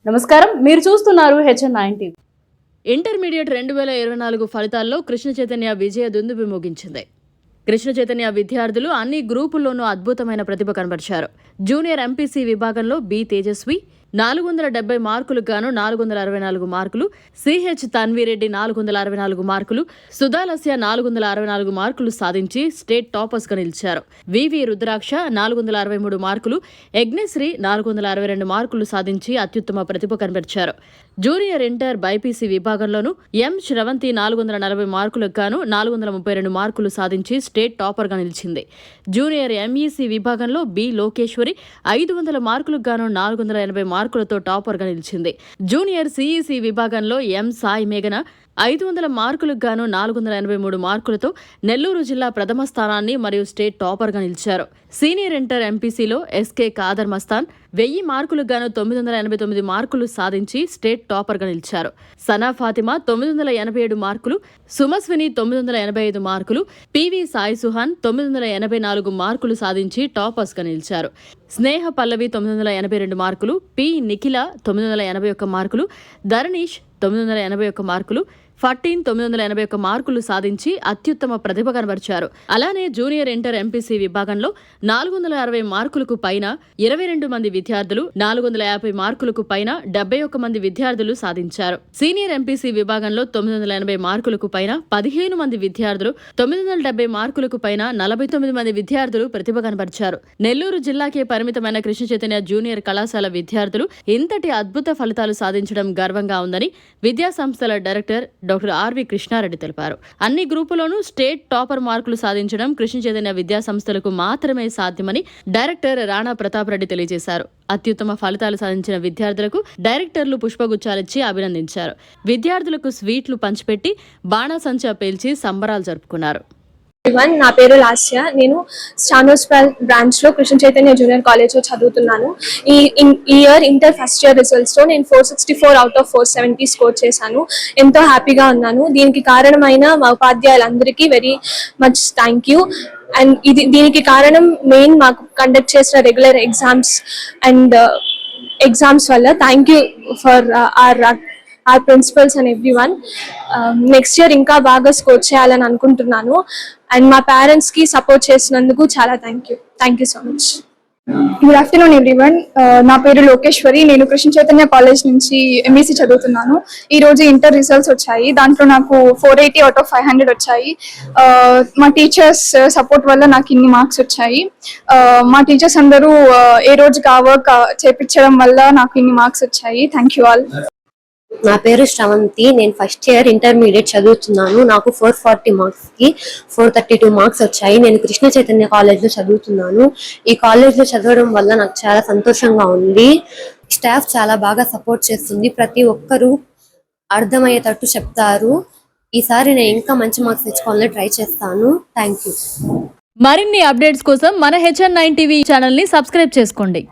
నమస్కారం, మీరు చూస్తున్నారు HN9 టీవీ. ఇంటర్మీడియట్ 2024 ఫలితాల్లో కృష్ణ చైతన్య విజయ దుందుబి మోగించింది. కృష్ణ చైతన్య విద్యార్థులు అన్ని గ్రూపుల్లోనూ అద్భుతమైన ప్రతిభ కనబరిచారు. జూనియర్ ఎంపీసీ విభాగంలో బి తేజస్వి 470 మార్కులకు గాను 464 మార్కులు, సిహెచ్ తన్వీరెడ్డి 464 మార్కులు, సుధాలస్య 464 మార్కులు సాధించి స్టేట్ టాపర్స్ గా నిలిచారు. వివి రుద్రాక్ష 463 మార్కులు, యజ్ఞశ్రీ 462 మార్కులు సాధించి అత్యుత్తమ ప్రతిభ కనబరిచారు. జూనియర్ ఇంటర్ బైపీసీ విభాగంలోనూ ఎం శ్రవంతి 440 మార్కులకు గాను 432 మార్కులు సాధించి స్టేట్ టాపర్ గా నిలిచింది. జూనియర్ ఎంఈసీ విభాగంలో బి లోకేశ్వరి 500 మార్కులకు గాను 480 మార్కులతో టాపర్ గా నిలిచింది. జూనియర్ సిఈసీ విభాగంలో ఎం సాయి మేఘన 500 మార్కులకు గాను 483 మార్కులతో నెల్లూరు జిల్లా ప్రథమ స్థానాన్ని మరియు స్టేట్ టాపర్ గా నిలిచారు. సీనియర్ ఇంటర్ ఎంపీసీలో ఎస్కే ఖాదర్ మస్తాన్ 1000 మార్కులకు గాను 989 మార్కులు సాధించి స్టేట్ టాపర్ గా నిలిచారు. సనా ఫాతిమా 987 మార్కులు, సుమస్విని 985 మార్కులు, పివి సాయి సుహాన్ 984 మార్కులు సాధించి టాపర్స్ గా నిలిచారు. స్నేహ పల్లవి 982 మార్కులు, పి నిఖిల 981 మార్కులు, ధరణీష్ 981 మార్కులు, ఫటీన్ 981 మార్కులు సాధించి అత్యుత్తమ ప్రతిభ కనబరిచారు. అలానే జూనియర్ ఇంటర్ ఎంపీసీ విభాగంలో 460 మార్కులకు పైన 22 మంది విద్యార్థులు, 450 మార్కులకు పైన 71 మంది విద్యార్థులు సాధించారు. సీనియర్ ఎంపీసీ విభాగంలో 980 మార్కులకు పైన 15 మంది విద్యార్థులు, 970 మార్కులకు పైన 49 మంది విద్యార్థులు ప్రతిభ కనబరిచారు. నెల్లూరు జిల్లాకే పరిమితమైన కృష్ణ చైతన్య జూనియర్ కళాశాల విద్యార్థులు ఇంతటి అద్భుత ఫలితాలు సాధించడం గర్వంగా ఉందని విద్యా సంస్థల డైరెక్టర్ డాక్టర్ ఆర్వి కృష్ణారెడ్డి తెలిపారు. అన్ని గ్రూపుల్లోనూ స్టేట్ టాపర్ మార్కులు సాధించడం కృష్ణ చైతన్య విద్యా సంస్థలకు మాత్రమే సాధ్యమని డైరెక్టర్ రాణా ప్రతాప్ రెడ్డి తెలియజేశారు. అత్యుత్తమ ఫలితాలు సాధించిన విద్యార్థులకు డైరెక్టర్లు పుష్పగుచ్చాలిచ్చి అభినందించారు. విద్యార్థులకు స్వీట్లు పంచిపెట్టి బాణాసంచా పేల్చి సంబరాలు జరుపుకున్నారు. నా పేరు లాస్య. నేను స్టానోస్పాల్ బ్రాంచ్ లో కృష్ణ చైతన్య జూనియర్ కాలేజ్ లో చదువుతున్నాను. ఈ year inter first year results లో నేను 464 అవుట్ ఆఫ్ 470 స్కోర్ చేశాను. ఎంతో హ్యాపీగా ఉన్నాను. దీనికి కారణమైన మా ఉపాధ్యాయులందరికీ very much thank you. And దీనికి కారణం మెయిన్ మాకు కండక్ట్ చేసిన రెగ్యులర్ ఎగ్జామ్స్ అండ్ ఎగ్జామ్స్ వల్ల. Thank you for our principals and everyone. Next year ఇంకా బాగా స్కోర్ చేయాలని అనుకుంటున్నాను. అండ్ మా పేరెంట్స్ కి సపోర్ట్ చేసినందుకు చాలా thank you so much. Good afternoon everyone. నా పేరు లోకేశ్వరి. నేను కృష్ణ చైతన్య కాలేజ్ నుంచి ఎంఈసీ చదువుతున్నాను. ఈ రోజు ఇంటర్ రిజల్ట్స్ వచ్చాయి. దాంట్లో నాకు 480 అవుట్ ఆఫ్ 500 వచ్చాయి. మా టీచర్స్ సపోర్ట్ వల్ల నాకు ఇన్ని మార్క్స్ వచ్చాయి. మా టీచర్స్ అందరూ ఏ రోజు వర్క్ చేపించడం వల్ల నాకు ఇన్ని మార్క్స్ వచ్చాయి. Thank you all. నా పేరు శ్రవంతి. నేను ఫస్ట్ ఇయర్ ఇంటర్మీడియట్ చదువుతున్నాను. నాకు 440 మార్క్స్ కి 432 మార్క్స్ వచ్చాయి. నేను కృష్ణ చైతన్య కాలేజ్ లో చదువుతున్నాను. ఈ కాలేజ్ లో చదవడం వల్ల నాకు చాలా సంతోషంగా ఉంది. స్టాఫ్ చాలా బాగా సపోర్ట్ చేస్తుంది. ప్రతి ఒక్కరూ అర్థమయ్యేటట్టు చెప్తారు. ఈసారి నేను ఇంకా మంచి మార్క్స్ తెచ్చుకోవాలని ట్రై చేస్తాను. Thank you. మరిన్ని అప్డేట్స్ కోసం మన HN9 టీవీ ఛానల్ ని సబ్స్క్రైబ్ చేసుకోండి.